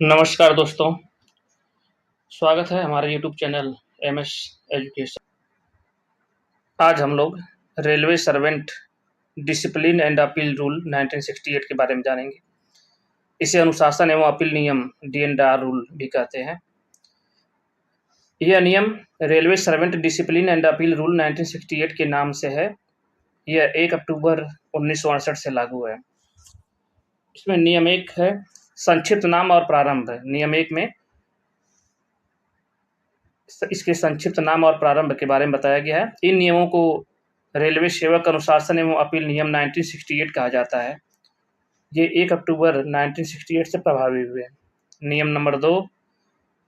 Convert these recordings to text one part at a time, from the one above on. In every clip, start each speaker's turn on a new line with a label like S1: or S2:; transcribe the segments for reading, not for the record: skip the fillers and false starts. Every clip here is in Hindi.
S1: नमस्कार दोस्तों, स्वागत है हमारे यूट्यूब चैनल एमएस एजुकेशन। आज हम लोग railway servant discipline and appeal rule 1968 के बारे में जानेंगे। इसे अनुशासन एवं अपील नियम डी&आर रूल भी कहते हैं। यह नियम railway servant discipline and appeal rule 1968 के नाम से है। यह 1 अक्टूबर 1968 से लागू है। इसमें नियम 1 है संक्षिप्त नाम और प्रारंभ। नियम 1 में इसके संक्षिप्त नाम और प्रारंभ के बारे में बताया गया है। इन नियमों को रेलवे सेवक अनुशासन एवं अपील नियम 1968 कहा जाता है। ये 1 अक्टूबर 1968 से प्रभावी हुए। नियम नंबर 2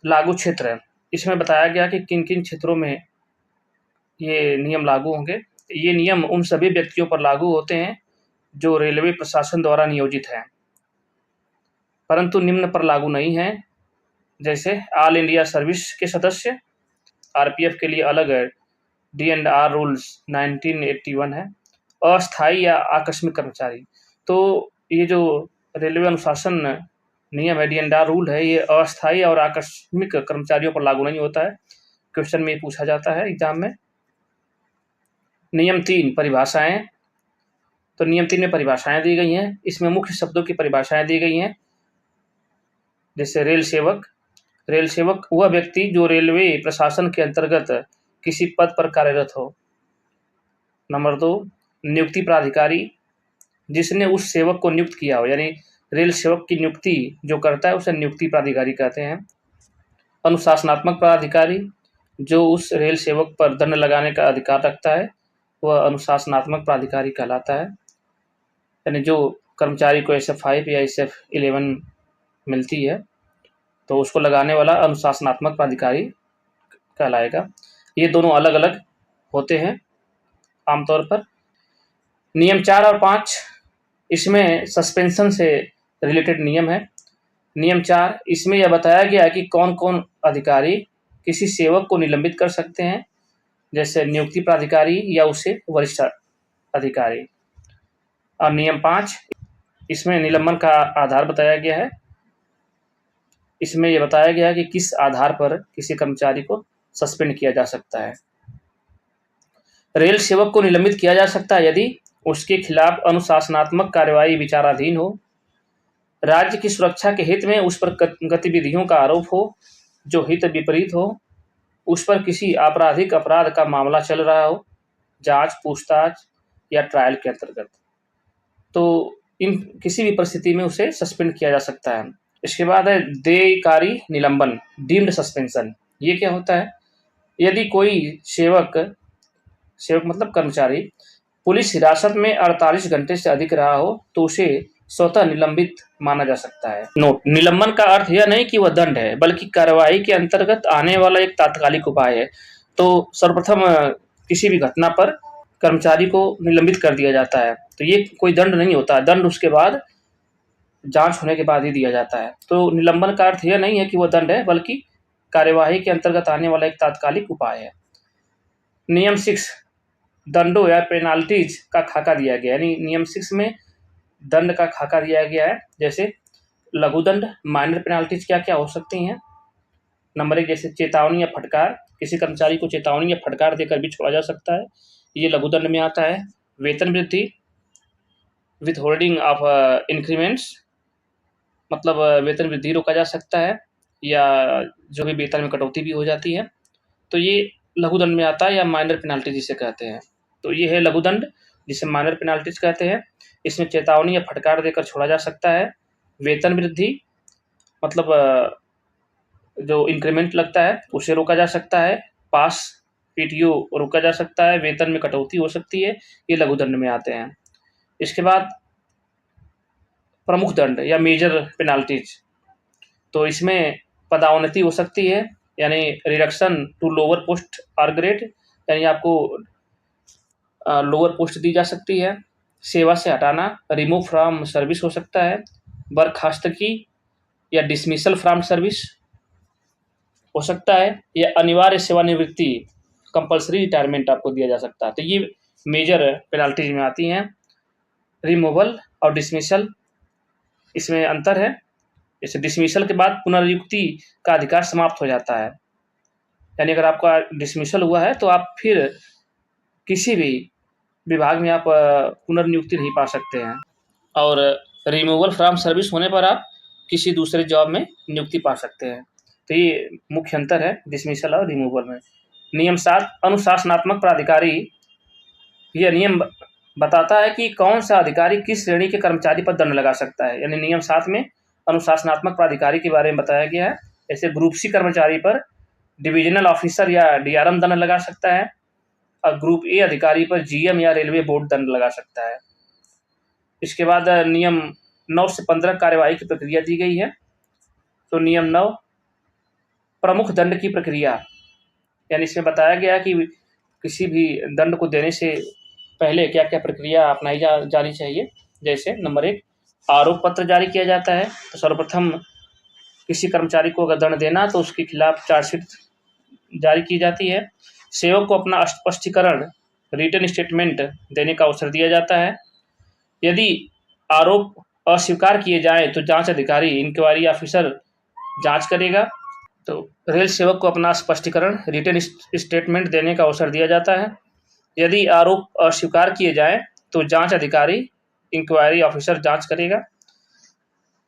S1: लागू क्षेत्र। इसमें बताया गया कि किन-किन क्षेत्रों में ये नियम लागू होंगे। ये नियम उन सभी व्यक्तियों पर लागू होते हैं जो रेलवे प्रशासन द्वारा नियोजित हैं, परंतु निम्न पर लागू नहीं हैं, जैसे ऑल इंडिया सर्विस के सदस्य, आरपीएफ के लिए अलग है, डी&आर रूल्स 1981 है, अस्थायी या आकस्मिक कर्मचारी। तो ये जो रेलवे अनुशासन नियम है, डी&आर रूल है, ये अस्थायी और आकस्मिक कर्मचारियों पर लागू नहीं होता है। क्वेश्चन में पूछा जाता है एग्जाम में। नियम 3 परिभाषाएं। तो नियम 3 में परिभाषाएं दी गई हैं। इसमें मुख्य शब्दों की परिभाषाएं दी गई हैं, जैसे रेल सेवक। रेल सेवक वह व्यक्ति जो रेलवे प्रशासन के अंतर्गत किसी पद पर कार्यरत हो। नंबर 2 नियुक्ति प्राधिकारी, जिसने उस सेवक को नियुक्त किया हो, यानी रेल सेवक की नियुक्ति जो करता है उसे नियुक्ति प्राधिकारी कहते हैं। अनुशासनात्मक प्राधिकारी, जो उस रेल सेवक पर दंड लगाने का अधिकार रखता है, वह अनुशासनात्मक प्राधिकारी कहलाता है। यानी जो कर्मचारी को SF5 या SF11 मिलती है तो उसको लगाने वाला अनुशासनात्मक प्राधिकारी कहलाएगा। ये दोनों अलग-अलग होते हैं आमतौर पर। नियम 4 और 5 इसमें सस्पेंशन से रिलेटेड नियम है। नियम 4 इसमें यह बताया गया है कि कौन-कौन अधिकारी किसी सेवक को निलंबित कर सकते हैं, जैसे नियुक्ति प्राधिकारी या उससे वरिष्ठ अधिकारी। और नियम 5 इसमें निलंबन का आधार बताया गया है। इसमें यह बताया गया है कि किस आधार पर किसी कर्मचारी को सस्पेंड किया जा सकता है। रेल सेवक को निलंबित किया जा सकता है यदि उसके खिलाफ अनुशासनात्मक कार्यवाही विचाराधीन हो, राज्य की सुरक्षा के हित में उस पर गतिविधियों का आरोप हो जो हित विपरीत हो, उस पर किसी आपराधिक अपराध का मामला चल रहा हो, जांच, पूछताछ या ट्रायल के अंतर्गत। तो इन किसी भी परिस्थिति में उसे सस्पेंड किया जा सकता है। इसके बाद है देयकारी निलंबन, डीम्ड सस्पेंशन। ये क्या होता है? यदि कोई सेवक मतलब कर्मचारी पुलिस हिरासत में 48 घंटे से अधिक रहा हो तो उसे स्वतः निलंबित माना जा सकता है। नोट: निलंबन का अर्थ यह नहीं कि वह दंड है, बल्कि कार्यवाही के अंतर्गत आने वाला एक तात्कालिक उपाय है। तो सर्वप्रथम किसी भी घटना पर कर्मचारी को निलंबित कर दिया जाता है, तो ये कोई दंड नहीं होता है। दंड उसके बाद जांच होने के बाद ही दिया जाता है। तो निलंबन का अर्थ यह नहीं है कि वह दंड है, बल्कि कार्यवाही के अंतर्गत आने वाला एक तात्कालिक उपाय है। नियम 6 दंडों या पेनाल्टीज का खाका दिया गया है। यानी नियम 6 में दंड का खाका दिया गया है, जैसे लघु दंड, माइनर पेनाल्टीज क्या-क्या हो सकती हैं। नंबर 1 जैसे चेतावनी या फटकार, किसी कर्मचारी को चेतावनी या फटकार देकर भी छोड़ा जा सकता है, ये लघु दंड में आता है। वेतन वृद्धि, विथहोल्डिंग ऑफ इंक्रीमेंट्स, मतलब वेतन वृद्धि रोका जा सकता है या जो भी वेतन में कटौती भी हो जाती है, तो ये लघु दंड में आता है या माइनर पेनाल्टी जिसे कहते हैं। तो ये है लघु दंड, जिसे माइनर पेनाल्टीज कहते हैं। इसमें चेतावनी या फटकार देकर छोड़ा जा सकता है। वेतन वृद्धि, मतलब जो इंक्रीमेंट लगता है उसे रोका जा सकता है। पास, पीटीओ रोका जा सकता है। वेतन में कटौती हो सकती है, ये लघु दंड में आते हैं। इसके बाद प्रमुख दंड या मेजर पेनाल्टीज, तो इसमें पदोन्नति हो सकती है, यानी रिडक्शन टू लोअर पोस्ट और ग्रेड, यानी आपको लोअर पोस्ट दी जा सकती है। सेवा से हटाना, रिमूव फ्रॉम सर्विस हो सकता है। बर्खास्तगी या डिसमिसल फ्रॉम सर्विस हो सकता है, या अनिवार्य सेवानिवृत्ति, कंपल्सरी रिटायरमेंट आपको दिया जा सकता है। तो ये मेजर पेनाल्टीज में आती हैं। रिमूवल और डिसमिसल, इसमें अंतर है। जैसे डिसमिसल के बाद पुनर्नियुक्ति का अधिकार समाप्त हो जाता है, यानी अगर आपका डिसमिसल हुआ है तो आप फिर किसी भी विभाग में आप पुनर्नियुक्ति नहीं पा सकते हैं, और रिमूवल फ्रॉम सर्विस होने पर आप किसी दूसरे जॉब में नियुक्ति पा सकते हैं। तो ये मुख्य अंतर है डिसमिसल और रिमूवल में। नियम 7 अनुशासनात्मक प्राधिकारी, यह नियम बताता है कि कौन सा अधिकारी किस श्रेणी के कर्मचारी पर दंड लगा सकता है। यानी नियम 7 में अनुशासनात्मक प्राधिकारी के बारे में बताया गया है। ऐसे ग्रुप सी कर्मचारी पर डिविजनल ऑफिसर या डीआरएम दंड लगा सकता है, और ग्रुप ए अधिकारी पर जीएम या रेलवे बोर्ड दंड लगा सकता है। इसके बाद नियम 9 से 15 कार्यवाही की प्रक्रिया दी गई है। तो नियम 9 प्रमुख दंड की प्रक्रिया, यानी इसमें बताया गया कि किसी भी दंड को देने से पहले क्या क्या प्रक्रिया अपनाई जानी चाहिए। जैसे नंबर 1, आरोप पत्र जारी किया जाता है। तो सर्वप्रथम किसी कर्मचारी को अगर दंड देना तो उसके खिलाफ चार्जशीट जारी की जाती है। सेवक को अपना स्पष्टीकरण रिटन स्टेटमेंट देने का अवसर दिया जाता है। यदि आरोप अस्वीकार किए जाए तो जांच अधिकारी इंक्वायरी ऑफिसर जांच करेगा। तो रेल सेवक को अपना स्पष्टीकरण रिटन स्टेटमेंट देने का अवसर दिया जाता है। यदि आरोप अस्वीकार किए जाए तो जांच अधिकारी इंक्वायरी ऑफिसर जांच करेगा।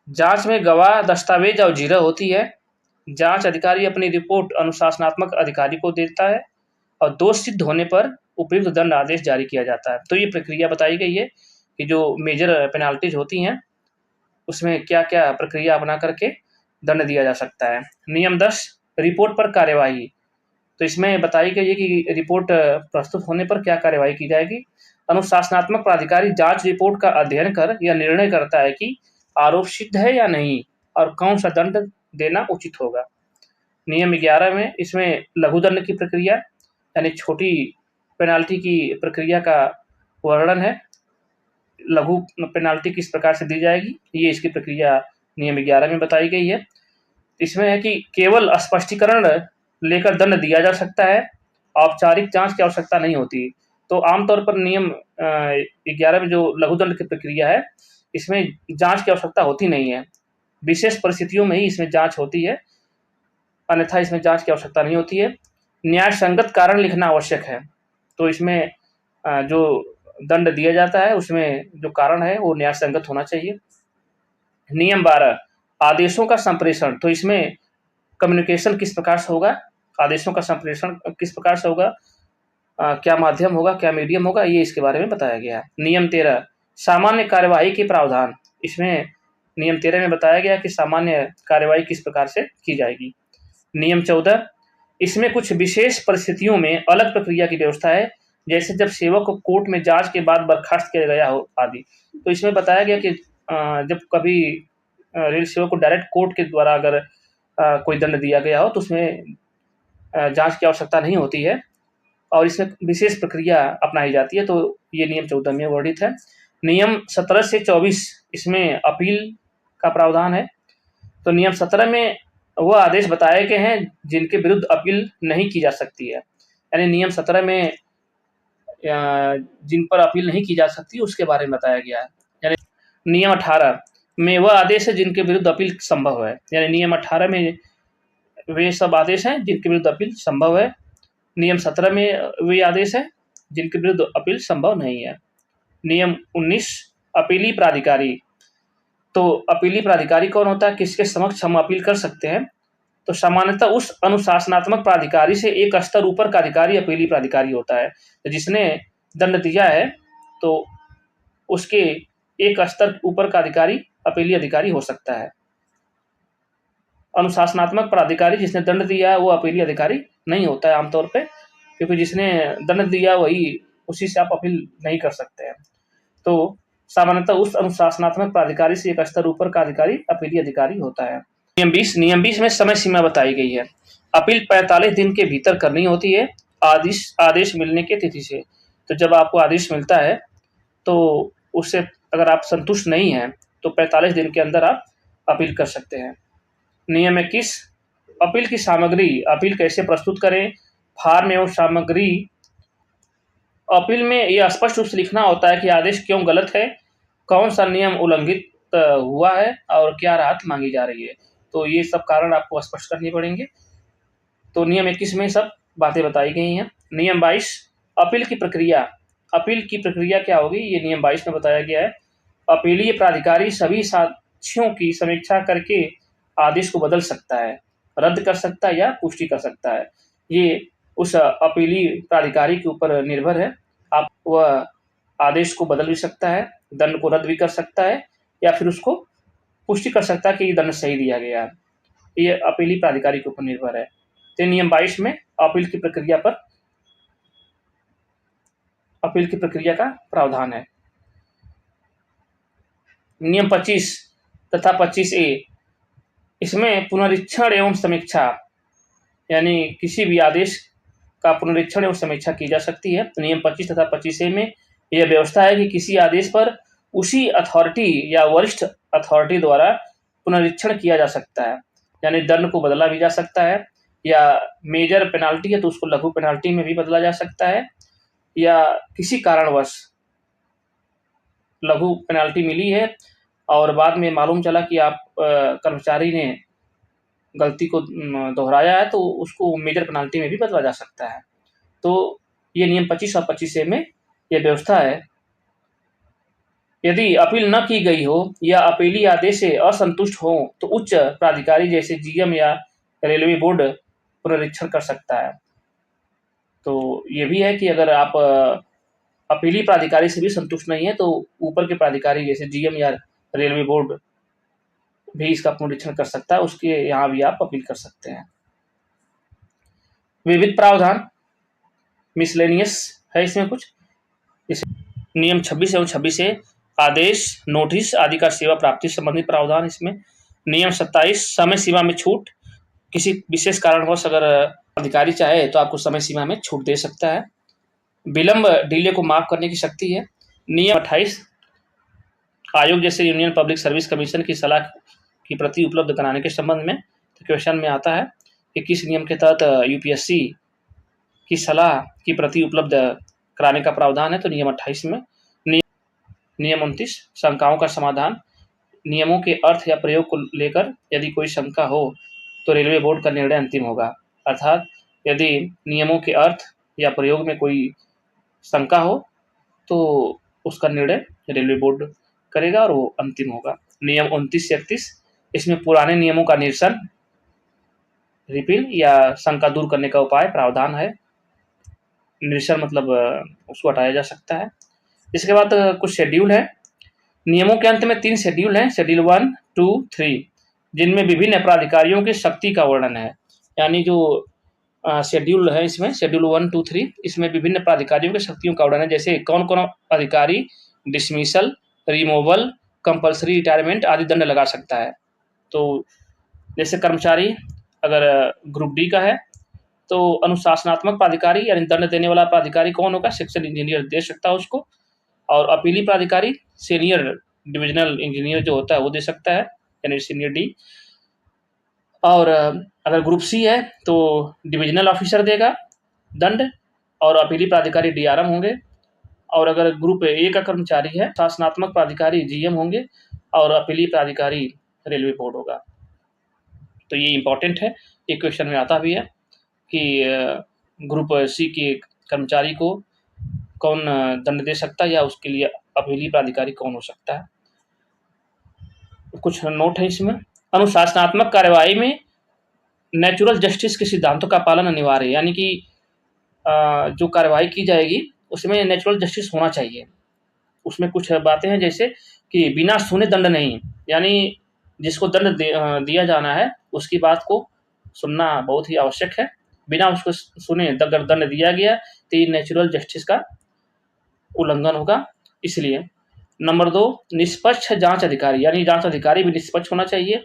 S1: जांच में गवाह, दस्तावेज और जीरा होती है। जांच अधिकारी अपनी रिपोर्ट अनुशासनात्मक अधिकारी को देता है, और दोष सिद्ध होने पर उपयुक्त दंड आदेश जारी किया जाता है। तो ये प्रक्रिया बताई गई है कि जो मेजर पेनाल्टीज होती हैं उसमें क्या क्या प्रक्रिया अपना करके दंड दिया जा सकता है। नियम 10 रिपोर्ट पर कार्यवाही। तो इसमें बताई गई है कि रिपोर्ट प्रस्तुत होने पर क्या कार्यवाही की जाएगी। अनुशासनात्मक प्राधिकारी जांच रिपोर्ट का अध्ययन कर यह निर्णय करता है कि आरोप सिद्ध है या नहीं, और कौन सा दंड देना उचित होगा। नियम 11 में इसमें लघु दंड की प्रक्रिया, यानी छोटी पेनाल्टी की प्रक्रिया का वर्णन है। लघु पेनाल्टी किस प्रकार से दी जाएगी, ये इसकी प्रक्रिया नियम 11 में बताई गई है। इसमें है कि केवल स्पष्टीकरण लेकर दंड दिया जा सकता है, औपचारिक जांच की आवश्यकता नहीं होती। तो आमतौर पर नियम 11 में जो लघु दंड की प्रक्रिया है इसमें जांच की आवश्यकता होती नहीं है। विशेष परिस्थितियों में ही इसमें जांच होती है, अन्यथा इसमें जांच की आवश्यकता नहीं होती है। न्याय संगत कारण लिखना आवश्यक है। तो इसमें जो दंड दिया जाता है उसमें जो कारण है वो न्याय संगत होना चाहिए। नियम 12 आदेशों का संप्रेषण। तो इसमें कम्युनिकेशन किस प्रकार से होगा, आदेशों का संप्रेषण किस प्रकार से होगा, क्या माध्यम होगा, क्या मीडियम होगा, ये इसके बारे में बताया गया है। नियम 13 सामान्य कार्यवाही के प्रावधान। इसमें नियम 13 में बताया गया कि सामान्य कार्यवाही किस प्रकार से की जाएगी। नियम 14 इसमें कुछ विशेष परिस्थितियों में अलग प्रक्रिया की व्यवस्था है, जैसे जब सेवक को कोर्ट में जांच के बाद बर्खास्त किया गया हो आदि। तो इसमें बताया गया कि जब कभी रेल सेवक को डायरेक्ट कोर्ट के द्वारा अगर कोई दंड दिया गया हो तो उसमें जांच की आवश्यकता नहीं होती है, और इसमें विशेष प्रक्रिया अपनाई जाती है। तो ये नियम 14 में वर्णित है। नियम 17 से 24 इसमें अपील का प्रावधान है। तो नियम 17 में वह आदेश बताए गए हैं जिनके विरुद्ध अपील नहीं की जा सकती है, यानी नियम 17 में जिन पर अपील नहीं की जा सकती उसके बारे में बताया गया है। यानी नियम 18 में वह आदेश है जिनके विरुद्ध अपील संभव है, यानी नियम 18 में वे सब आदेश हैं जिनके विरुद्ध अपील संभव है। नियम 17 में वे आदेश है जिनके विरुद्ध अपील संभव नहीं है। नियम 19 अपीली प्राधिकारी। तो अपीली प्राधिकारी कौन होता है, किसके समक्ष हम अपील कर सकते हैं। तो सामान्यतः उस अनुशासनात्मक प्राधिकारी से एक स्तर ऊपर का अधिकारी अपीली प्राधिकारी होता है। तो जिसने दंड दिया है तो उसके एक स्तर ऊपर का अधिकारी अपीली अधिकारी हो सकता है। अनुशासनात्मक प्राधिकारी जिसने दंड दिया है वो अपीली अधिकारी नहीं होता है आमतौर पे, क्योंकि जिसने दंड दिया वही उसी से आप अपील नहीं कर सकते हैं। तो सामान्यतः उस अनुशासनात्मक प्राधिकारी से एक स्तर ऊपर का अधिकारी अपीली अधिकारी होता है। नियम 20 में समय सीमा बताई गई है। अपील 45 दिन के भीतर करनी होती है आदेश मिलने की तिथि से। तो जब आपको आदेश मिलता है तो उससे अगर आप संतुष्ट नहीं हैं तो 45 दिन के अंदर आप अपील कर सकते हैं। नियम 21 अपील की सामग्री। अपील कैसे प्रस्तुत करें, फॉर्म एवं सामग्री। अपील में यह स्पष्ट रूप से लिखना होता है कि आदेश क्यों गलत है, कौन सा नियम उल्लंघित हुआ है और क्या राहत मांगी जा रही है। तो ये सब कारण आपको स्पष्ट करने पड़ेंगे। तो नियम 21 में सब बातें बताई गई हैं। नियम 22 अपील की प्रक्रिया। अपील की प्रक्रिया क्या होगी, ये नियम 22 में बताया गया है। अपीलीय प्राधिकारी सभी साक्ष्यों की समीक्षा करके आदेश को बदल सकता है, रद्द कर सकता है या पुष्टि कर सकता है। ये उस अपीलीय प्राधिकारी के ऊपर निर्भर है। आप वह आदेश को बदल भी सकता है, दंड को रद्द भी कर सकता है या फिर उसको पुष्टि कर सकता है कि ये दंड सही दिया गया है। ये अपीलीय प्राधिकारी के ऊपर निर्भर है। तो नियम 22 में अपील की प्रक्रिया का प्रावधान है। नियम 25 तथा 25A इसमें पुनरीक्षण एवं समीक्षा, यानी किसी भी आदेश का पुनरीक्षण एवं समीक्षा की जा सकती है। तो नियम 25 तथा 25A में यह व्यवस्था है कि किसी आदेश पर उसी अथॉरिटी या वरिष्ठ अथॉरिटी द्वारा पुनरीक्षण किया जा सकता है, यानी दंड को बदला भी जा सकता है, या मेजर पेनाल्टी है तो उसको लघु पेनाल्टी में भी बदला जा सकता है, या किसी कारणवश लघु पेनाल्टी मिली है और बाद में मालूम चला कि आप कर्मचारी ने गलती को दोहराया है तो उसको मेजर पेनाल्टी में भी बदला जा सकता है। तो ये नियम 25 और 25A में यह व्यवस्था है। यदि अपील न की गई हो या अपीली आदेश से असंतुष्ट हो तो उच्च प्राधिकारी जैसे जीएम या रेलवे बोर्ड पुनरीक्षण कर सकता है। तो ये भी है कि अगर आप अपीली प्राधिकारी से भी संतुष्ट नहीं है तो ऊपर के प्राधिकारी जैसे जीएम या रेलवे बोर्ड भी इसका पुनरीक्षण कर सकता है, उसके यहाँ भी आप अपील कर सकते हैं। विविध प्रावधान मिसलेनियस है इसमें कुछ। नियम 26 एवं 26A आदेश, नोटिस आदि का सेवा प्राप्ति संबंधित प्रावधान इसमें। नियम 27 समय सीमा में छूट, किसी विशेष कारणवश अगर अधिकारी चाहे तो आपको समय सीमा में छूट दे सकता है। विलंब डिले को माफ करने की शक्ति है। नियम 28 आयोग जैसे यूनियन पब्लिक सर्विस कमीशन की सलाह की प्रति उपलब्ध कराने के संबंध में। तो क्वेश्चन में आता है कि किस नियम के तहत यूपीएससी की सलाह की प्रति उपलब्ध कराने का प्रावधान है। तो नियम 28 में। नियम 29 शंकाओं का समाधान। नियमों के अर्थ या प्रयोग को लेकर यदि कोई शंका हो तो रेलवे बोर्ड का निर्णय अंतिम होगा, अर्थात यदि नियमों के अर्थ या प्रयोग में कोई शंका हो तो उसका निर्णय रेलवे बोर्ड करेगा और वो अंतिम होगा। नियम 29 से 31 इसमें पुराने नियमों का निरसन, रिपील या शंका दूर करने का उपाय प्रावधान है। निरसन मतलब उसको हटाया जा सकता है। इसके बाद कुछ शेड्यूल है। नियमों के अंत में 3 शेड्यूल हैं, शेड्यूल 1, 2, 3, जिनमें विभिन्न प्राधिकारियों की शक्ति का वर्णन है। यानी जो शेड्यूल है इसमें शेड्यूल 1, 2, 3 इसमें विभिन्न प्राधिकारियों की शक्तियों का वर्णन है। जैसे कौन कौन अधिकारी डिसमिसल, रिमूवल, कंपल्सरी रिटायरमेंट आदि दंड लगा सकता है। तो जैसे कर्मचारी अगर ग्रुप डी का है तो अनुशासनात्मक प्राधिकारी यानी दंड देने वाला प्राधिकारी कौन होगा, सेक्शन इंजीनियर दे सकता है उसको। और अपीली प्राधिकारी सीनियर डिविजनल इंजीनियर जो होता है वो दे सकता है, यानी सीनियर डी। और अगर ग्रुप सी है तो डिविजनल ऑफिसर देगा दंड और अपीली प्राधिकारी डीआरएम होंगे। और अगर ग्रुप ए का कर्मचारी है शासनात्मक प्राधिकारी जीएम होंगे और अपीली प्राधिकारी रेलवे बोर्ड होगा। तो ये इंपॉर्टेंट है, ये क्वेश्चन में आता भी है कि ग्रुप सी के कर्मचारी को कौन दंड दे सकता है या उसके लिए अपीली प्राधिकारी कौन हो सकता है। कुछ नोट है इसमें। अनुशासनात्मक कार्यवाही में नेचुरल जस्टिस के सिद्धांतों का पालन अनिवार्य है, यानी कि जो कार्यवाही की जाएगी उसमें नेचुरल जस्टिस होना चाहिए। उसमें कुछ बातें हैं जैसे कि बिना सुने दंड नहीं, यानी जिसको दंड दिया जाना है उसकी बात को सुनना बहुत ही आवश्यक है। बिना उसको सुने अगर दंड दिया गया तो ये नेचुरल जस्टिस का उल्लंघन होगा। इसलिए नंबर 2 निष्पक्ष जांच अधिकारी, यानी जांच अधिकारी भी निष्पक्ष होना चाहिए।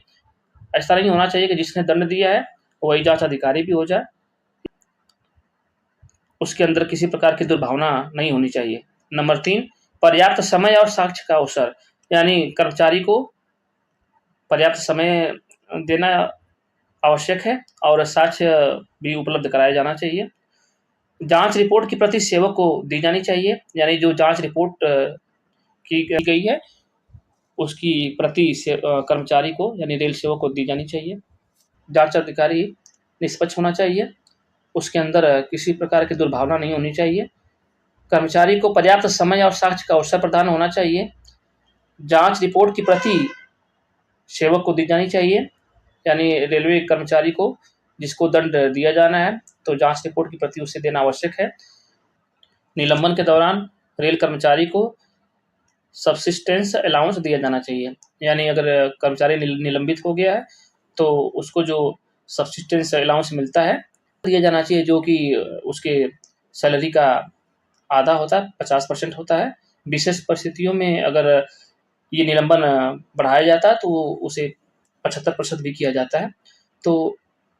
S1: ऐसा नहीं होना चाहिए कि जिसने दंड दिया है वही जांच अधिकारी भी हो जाए, उसके अंदर किसी प्रकार की दुर्भावना नहीं होनी चाहिए। नंबर 3 पर्याप्त समय और साक्ष्य का अवसर, यानी कर्मचारी को पर्याप्त समय देना आवश्यक है और साक्ष्य भी उपलब्ध कराया जाना चाहिए। जांच रिपोर्ट की प्रति सेवक को दी जानी चाहिए, यानी जो जांच रिपोर्ट की गई है उसकी प्रति से कर्मचारी को यानी रेल सेवक को दी जानी चाहिए। जाँच अधिकारी निष्पक्ष होना चाहिए, उसके अंदर किसी प्रकार की दुर्भावना नहीं होनी चाहिए, कर्मचारी को पर्याप्त समय और साक्ष्य का अवसर प्रदान होना चाहिए, जाँच रिपोर्ट की प्रति सेवक को दी जानी चाहिए, यानी रेलवे कर्मचारी को जिसको दंड दिया जाना है, तो जाँच रिपोर्ट की प्रति उसे देना आवश्यक है। निलंबन के दौरान रेल कर्मचारी को सब्सिस्टेंस अलाउंस दिया जाना चाहिए, यानी अगर कर्मचारी निलंबित हो गया है, तो उसको जो सब्सिस्टेंस अलाउंस मिलता है, दिया जाना चाहिए, जो कि उसके सैलरी का आधा होता है, 50% होता है। विशेष परिस्थितियों में अगर ये निलंबन बढ़ाया जाता है, तो उसे 75% भी किया जाता है, तो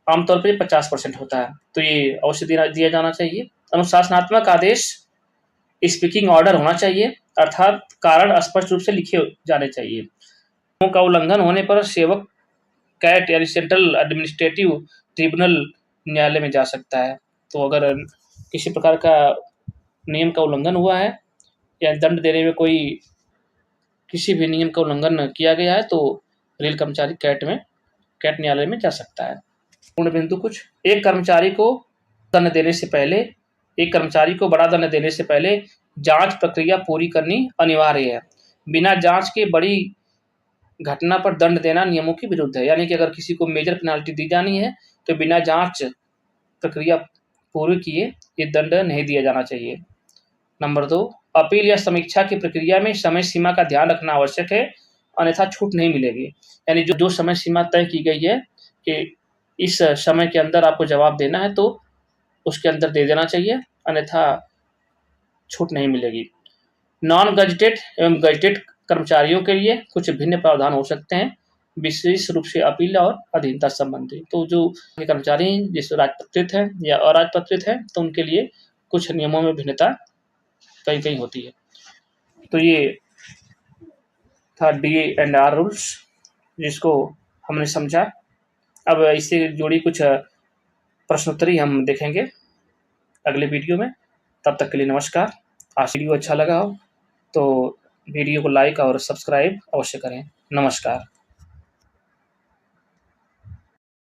S1: आमतौर पे 50% होता है, तो ये अवश्य दिया जाना चाहिए। अनुशासनात्मक आदेश स्पीकिंग ऑर्डर होना चाहिए, अर्थात कारण स्पष्ट रूप से लिखे जाने चाहिए। नियमों का उल्लंघन होने पर सेवक कैट यानी सेंट्रल एडमिनिस्ट्रेटिव ट्रिब्यूनल न्यायालय में जा सकता है। तो अगर किसी प्रकार का नियम का उल्लंघन हुआ है या दंड देने में कोई किसी भी नियम का उल्लंघन किया गया है, तो रेल कर्मचारी कैट न्यायालय में जा सकता है। पूर्ण बिंदु कुछ एक कर्मचारी को बड़ा दंड देने से पहले जांच प्रक्रिया पूरी करनी अनिवार्य है। बिना जांच के बड़ी घटना पर दंड देना नियमों के विरुद्ध है, यानी कि अगर किसी को मेजर पेनाल्टी दी जानी है, तो बिना जांच प्रक्रिया पूरी किए ये दंड नहीं दिया जाना चाहिए। नंबर 2, अपील या समीक्षा की प्रक्रिया में समय सीमा का ध्यान रखना आवश्यक है, अन्यथा छूट नहीं मिलेगी। यानी जो समय सीमा तय की गई है कि इस समय के अंदर आपको जवाब देना है, तो उसके अंदर दे देना चाहिए, अन्यथा छूट नहीं मिलेगी। नॉन गजेटेड एवं गजेटेड कर्मचारियों के लिए कुछ भिन्न प्रावधान हो सकते हैं, विशेष रूप से अपील और अधीनता संबंधी। तो जो कर्मचारी जिस राजपत्रित हैं या अराजपत्रित हैं, तो उनके लिए कुछ नियमों में भिन्नता कहीं-कहीं होती है। तो ये था डी&आर रूल्स, जिसको हमने समझा। अब इससे जुड़ी कुछ प्रश्नोत्तरी हम देखेंगे अगले वीडियो में। तब तक के लिए नमस्कार। आज वीडियो अच्छा लगा हो तो वीडियो को लाइक और सब्सक्राइब अवश्य करें। नमस्कार।